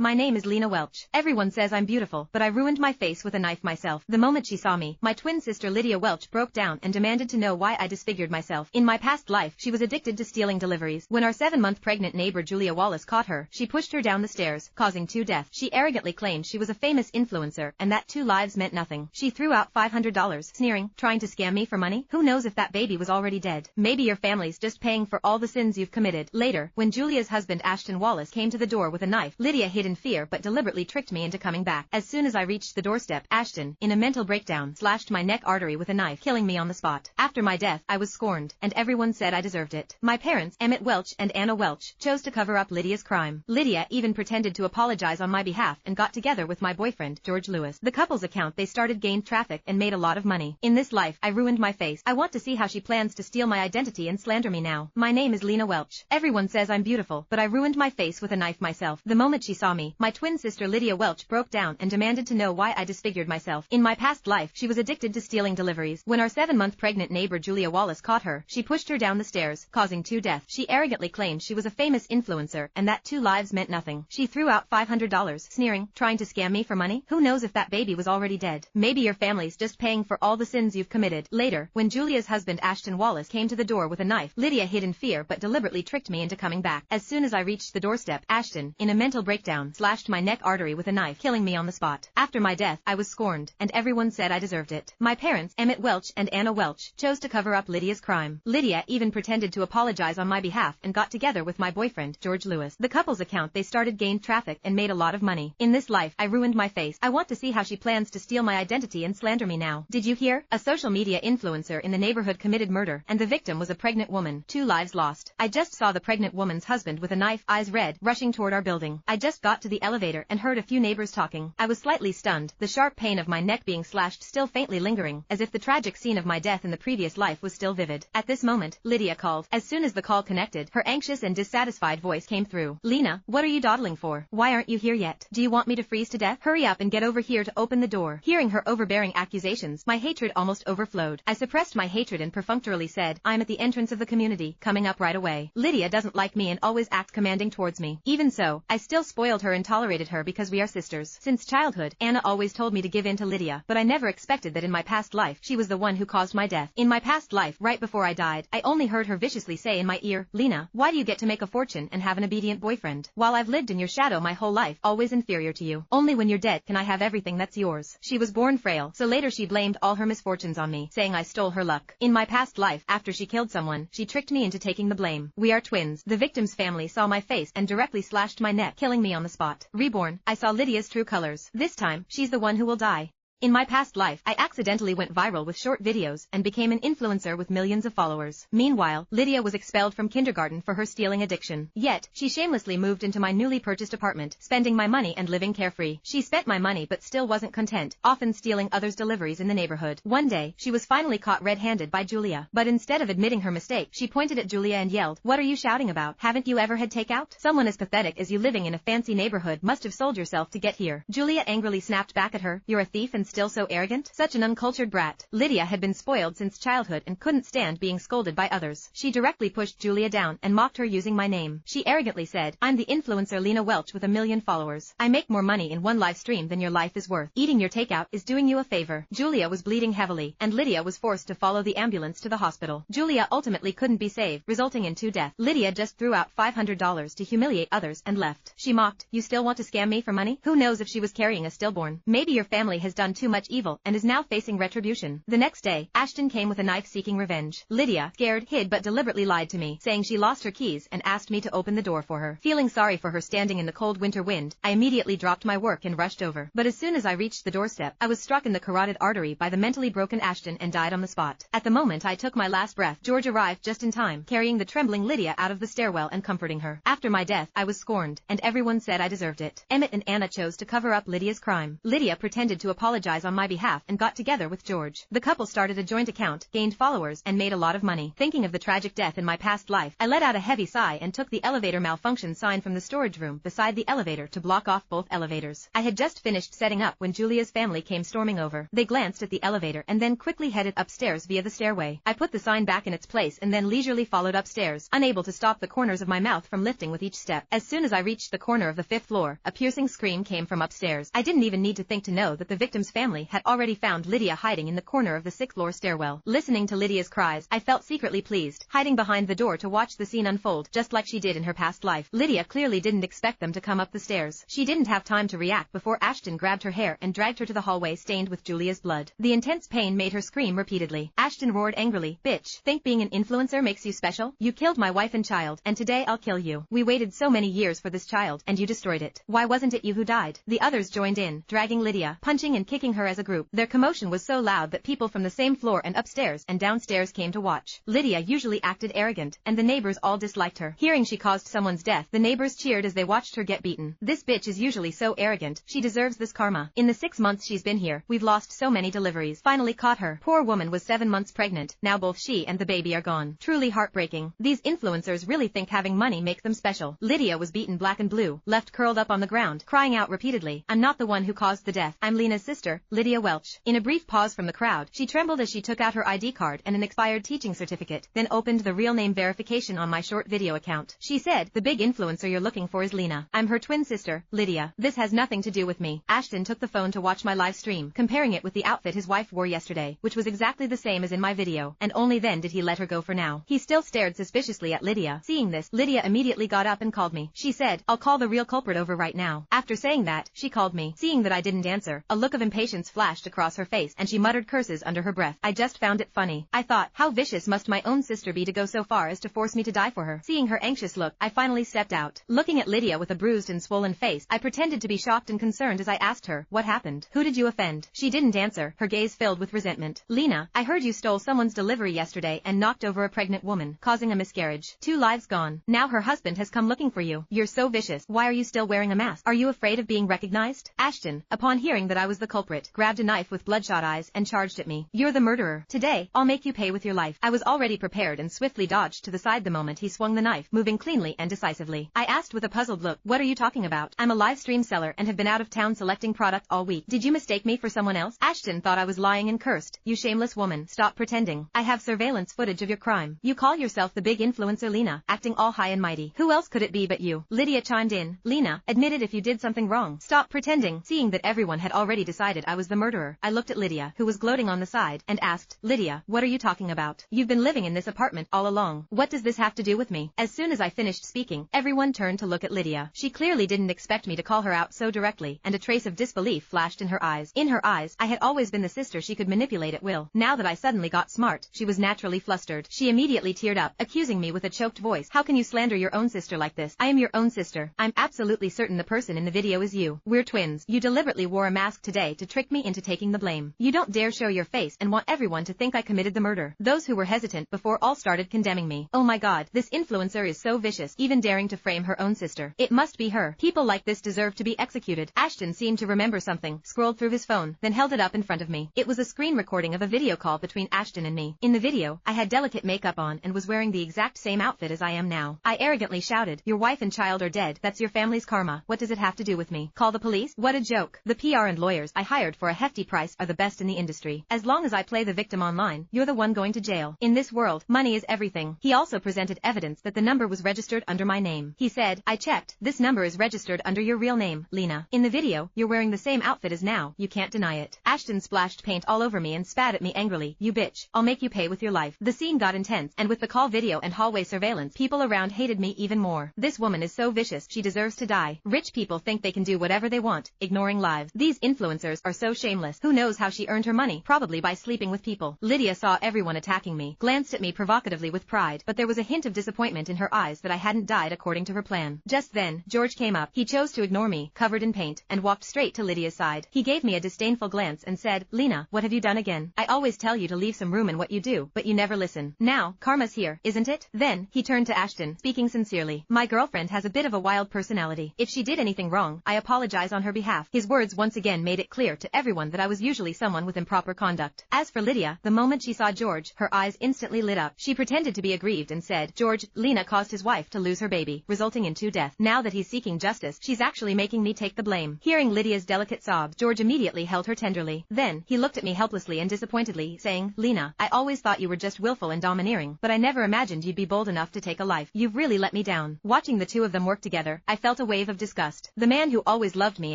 My name is Lena Welch. Everyone says I'm beautiful, but I ruined my face with a knife myself. The moment she saw me, my twin sister Lydia Welch broke down and demanded to know why I disfigured myself. In my past life, she was addicted to stealing deliveries. When our 7-month pregnant neighbor Julia Wallace caught her, she pushed her down the stairs, causing 2 deaths. She arrogantly claimed she was a famous influencer and that 2 lives meant nothing. She threw out $500, sneering, trying to scam me for money? Who knows if that baby was already dead? Maybe your family's just paying for all the sins you've committed. Later, when Julia's husband Ashton Wallace came to the door with a knife, Lydia hid in fear but deliberately tricked me into coming back. As soon as I reached the doorstep, Ashton, in a mental breakdown, slashed my neck artery with a knife, killing me on the spot. After my death, I was scorned, and everyone said I deserved it. My parents, Emmett Welch and Anna Welch, chose to cover up Lydia's crime. Lydia even pretended to apologize on my behalf and got together with my boyfriend, George Lewis. The couple's account they started gained traffic and made a lot of money. In this life, I ruined my face. I want to see how she plans to steal my identity and slander me now. My name is Lena Welch. Everyone says I'm beautiful, but I ruined my face with a knife myself. The moment she saw me, my twin sister Lydia Welch broke down and demanded to know why I disfigured myself. In my past life, she was addicted to stealing deliveries. When our 7-month pregnant neighbor Julia Wallace caught her, she pushed her down the stairs, causing 2 deaths. She arrogantly claimed she was a famous influencer and that 2 lives meant nothing. She threw out $500, sneering, trying to scam me for money? Who knows if that baby was already dead? Maybe your family's just paying for all the sins you've committed. Later, when Julia's husband Ashton Wallace came to the door with a knife, Lydia hid in fear but deliberately tricked me into coming back. As soon as I reached the doorstep, Ashton, in a mental breakdown, slashed my neck artery with a knife, killing me on the spot. After my death, I was scorned, and everyone said I deserved it. My parents, Emmett Welch and Anna Welch, chose to cover up Lydia's crime. Lydia even pretended to apologize on my behalf and got together with my boyfriend, George Lewis. The couple's account they started gained traffic and made a lot of money. In this life, I ruined my face. I want to see how she plans to steal my identity and slander me now. Did you hear? A social media influencer in the neighborhood committed murder, and the victim was a pregnant woman. 2 lives lost. I just saw the pregnant woman's husband with a knife, eyes red, rushing toward our building. I just got to the elevator and heard a few neighbors talking. I was slightly stunned, the sharp pain of my neck being slashed still faintly lingering, as if the tragic scene of my death in the previous life was still vivid. At this moment, Lydia called. As soon as the call connected, her anxious and dissatisfied voice came through. Lena, what are you dawdling for? Why aren't you here yet? Do you want me to freeze to death? Hurry up and get over here to open the door. Hearing her overbearing accusations, my hatred almost overflowed. I suppressed my hatred and perfunctorily said, I'm at the entrance of the community, coming up right away. Lydia doesn't like me and always acts commanding towards me. Even so, I still spoiled her and tolerated her because we are sisters. Since childhood, Anna always told me to give in to Lydia, but I never expected that in my past life, she was the one who caused my death. In my past life, right before I died, I only heard her viciously say in my ear, Lena, why do you get to make a fortune and have an obedient boyfriend, while I've lived in your shadow my whole life, always inferior to you? Only when you're dead can I have everything that's yours. She was born frail, so later she blamed all her misfortunes on me, saying I stole her luck. In my past life, after she killed someone, she tricked me into taking the blame. We are twins. The victim's family saw my face and directly slashed my neck, killing me on the spot. Reborn, I saw Lydia's true colors. This time, she's the one who will die. In my past life, I accidentally went viral with short videos and became an influencer with millions of followers. Meanwhile, Lydia was expelled from kindergarten for her stealing addiction. Yet, she shamelessly moved into my newly purchased apartment, spending my money and living carefree. She spent my money but still wasn't content, often stealing others' deliveries in the neighborhood. One day, she was finally caught red-handed by Julia. But instead of admitting her mistake, she pointed at Julia and yelled, What are you shouting about? Haven't you ever had takeout? Someone as pathetic as you living in a fancy neighborhood must have sold yourself to get here. Julia angrily snapped back at her, You're a thief and still so arrogant? Such an uncultured brat. Lydia had been spoiled since childhood and couldn't stand being scolded by others. She directly pushed Julia down and mocked her using my name. She arrogantly said, I'm the influencer Lena Welch with 1 million followers. I make more money in one live stream than your life is worth. Eating your takeout is doing you a favor. Julia was bleeding heavily, and Lydia was forced to follow the ambulance to the hospital. Julia ultimately couldn't be saved, resulting in 2 deaths. Lydia just threw out $500 to humiliate others and left. She mocked, You still want to scam me for money? Who knows if she was carrying a stillborn? Maybe your family has done too much evil and is now facing retribution. The next day, Ashton came with a knife seeking revenge. Lydia, scared, hid but deliberately lied to me, saying she lost her keys and asked me to open the door for her. Feeling sorry for her standing in the cold winter wind, I immediately dropped my work and rushed over. But as soon as I reached the doorstep, I was struck in the carotid artery by the mentally broken Ashton and died on the spot. At the moment I took my last breath, George arrived just in time, carrying the trembling Lydia out of the stairwell and comforting her. After my death, I was scorned, and everyone said I deserved it. Emmett and Anna chose to cover up Lydia's crime. Lydia pretended to apologize apologize on my behalf and got together with George. The couple started a joint account, gained followers, and made a lot of money. Thinking of the tragic death in my past life, I let out a heavy sigh and took the elevator malfunction sign from the storage room beside the elevator to block off both elevators. I had just finished setting up when Julia's family came storming over. They glanced at the elevator and then quickly headed upstairs via the stairway. I put the sign back in its place and then leisurely followed upstairs, unable to stop the corners of my mouth from lifting with each step. As soon as I reached the corner of the 5th floor, a piercing scream came from upstairs. I didn't even need to think to know that the victim's family had already found Lydia hiding in the corner of the 6th floor stairwell. Listening to Lydia's cries, I felt secretly pleased, hiding behind the door to watch the scene unfold, just like she did in her past life. Lydia clearly didn't expect them to come up the stairs. She didn't have time to react before Ashton grabbed her hair and dragged her to the hallway stained with Julia's blood. The intense pain made her scream repeatedly. Ashton roared angrily, "Bitch, think being an influencer makes you special? You killed my wife and child, and today I'll kill you. We waited so many years for this child, and you destroyed it. Why wasn't it you who died?" The others joined in, dragging Lydia, punching and kicking her as a group. Their commotion was so loud that people from the same floor and upstairs and downstairs came to watch. Lydia usually acted arrogant, and the neighbors all disliked her. Hearing she caused someone's death, the neighbors cheered as they watched her get beaten. "This bitch is usually so arrogant, she deserves this karma. In the 6 months she's been here, we've lost so many deliveries. Finally caught her. Poor woman was 7 months pregnant, now both she and the baby are gone. Truly heartbreaking. These influencers really think having money makes them special." Lydia was beaten black and blue, left curled up on the ground, crying out repeatedly, "I'm not the one who caused the death. I'm Lena's sister, Lydia Welch." In a brief pause from the crowd, she trembled as she took out her ID card and an expired teaching certificate, then opened the real name verification on my short video account. She said, "The big influencer you're looking for is Lena. I'm her twin sister, Lydia. This has nothing to do with me." Ashton took the phone to watch my live stream, comparing it with the outfit his wife wore yesterday, which was exactly the same as in my video, and only then did he let her go for now. He still stared suspiciously at Lydia. Seeing this, Lydia immediately got up and called me. She said, "I'll call the real culprit over right now." After saying that, she called me. Seeing that I didn't answer, a look of impatience flashed across her face and she muttered curses under her breath. I just found it funny. I thought, how vicious must my own sister be to go so far as to force me to die for her. Seeing her anxious look, I finally stepped out. Looking at Lydia with a bruised and swollen face, I pretended to be shocked and concerned as I asked her, "What happened? Who did you offend?" She didn't answer, her gaze filled with resentment. "Lena, I heard you stole someone's delivery yesterday and knocked over a pregnant woman, causing a miscarriage. 2 lives gone. Now her husband has come looking for you. You're so vicious. Why are you still wearing a mask? Are you afraid of being recognized?" Ashton, upon hearing that I was the culprit, grabbed a knife with bloodshot eyes and charged at me. "You're the murderer. Today, I'll make you pay with your life." I was already prepared and swiftly dodged to the side the moment he swung the knife, moving cleanly and decisively. I asked with a puzzled look, "What are you talking about? I'm a live stream seller and have been out of town selecting product all week. Did you mistake me for someone else?" Ashton thought I was lying and cursed. "You shameless woman, stop pretending. I have surveillance footage of your crime. You call yourself the big influencer Lena, acting all high and mighty. Who else could it be but you?" Lydia chimed in. "Lena, admit it if you did something wrong. Stop pretending." Seeing that everyone had already decided I was the murderer, I looked at Lydia, who was gloating on the side, and asked, "Lydia, what are you talking about? You've been living in this apartment all along. What does this have to do with me?" As soon as I finished speaking, everyone turned to look at Lydia. She clearly didn't expect me to call her out so directly, and a trace of disbelief flashed in her eyes. In her eyes, I had always been the sister she could manipulate at will. Now that I suddenly got smart, she was naturally flustered. She immediately teared up, accusing me with a choked voice, "How can you slander your own sister like this? I am your own sister. I'm absolutely certain the person in the video is you. We're twins. You deliberately wore a mask today to trick me into taking the blame. You don't dare show your face and want everyone to think I committed the murder." Those who were hesitant before all started condemning me. "Oh my god, this influencer is so vicious, even daring to frame her own sister. It must be her. People like this deserve to be executed." Ashton seemed to remember something, scrolled through his phone, then held it up in front of me. It was a screen recording of a video call between Ashton and me. In the video, I had delicate makeup on and was wearing the exact same outfit as I am now. I arrogantly shouted, "Your wife and child are dead. That's your family's karma. What does it have to do with me? Call the police? What a joke. The PR and lawyers I hired for a hefty price are the best in the industry. As long as I play the victim online, you're the one going to jail. In this world, money is everything." He also presented evidence that the number was registered under my name. He said, "I checked. This number is registered under your real name, Lena. In the video, you're wearing the same outfit as now. You can't deny it." Ashton splashed paint all over me and spat at me angrily. "You bitch. I'll make you pay with your life." The scene got intense, and with the call video and hallway surveillance, people around hated me even more. This woman is so vicious, she deserves to die. Rich people think they can do whatever they want, ignoring lives. These influencers are so shameless. Who knows how she earned her money? Probably by sleeping with people. Lydia saw everyone attacking me, glanced at me provocatively with pride, but there was a hint of disappointment in her eyes that I hadn't died according to her plan. Just then, George came up. He chose to ignore me, covered in paint, and walked straight to Lydia's side. He gave me a disdainful glance and said, "Lena, what have you done again? I always tell you to leave some room in what you do, but you never listen. Now, karma's here, isn't it?" Then, he turned to Ashton, speaking sincerely. "My girlfriend has a bit of a wild personality. If she did anything wrong, I apologize on her behalf." His words once again made it clear clear to everyone that I was usually someone with improper conduct. As for Lydia, the moment she saw George, her eyes instantly lit up. She pretended to be aggrieved and said, "George, Lena caused his wife to lose her baby, resulting in 2 deaths. Now that he's seeking justice, she's actually making me take the blame." Hearing Lydia's delicate sobs, George immediately held her tenderly. Then, he looked at me helplessly and disappointedly, saying, "Lena, I always thought you were just willful and domineering, but I never imagined you'd be bold enough to take a life. You've really let me down." Watching the two of them work together, I felt a wave of disgust. The man who always loved me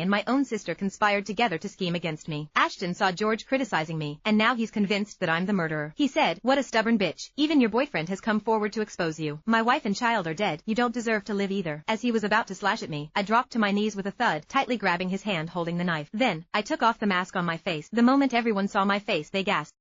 and my own sister conspired together to scheme against me. Ashton saw George criticizing me, and now he's convinced that I'm the murderer. He said, "What a stubborn bitch. Even your boyfriend has come forward to expose you. My wife and child are dead. You don't deserve to live either." As he was about to slash at me, I dropped to my knees with a thud, tightly grabbing his hand holding the knife. Then, I took off the mask on my face. The moment everyone saw my face, they gasped.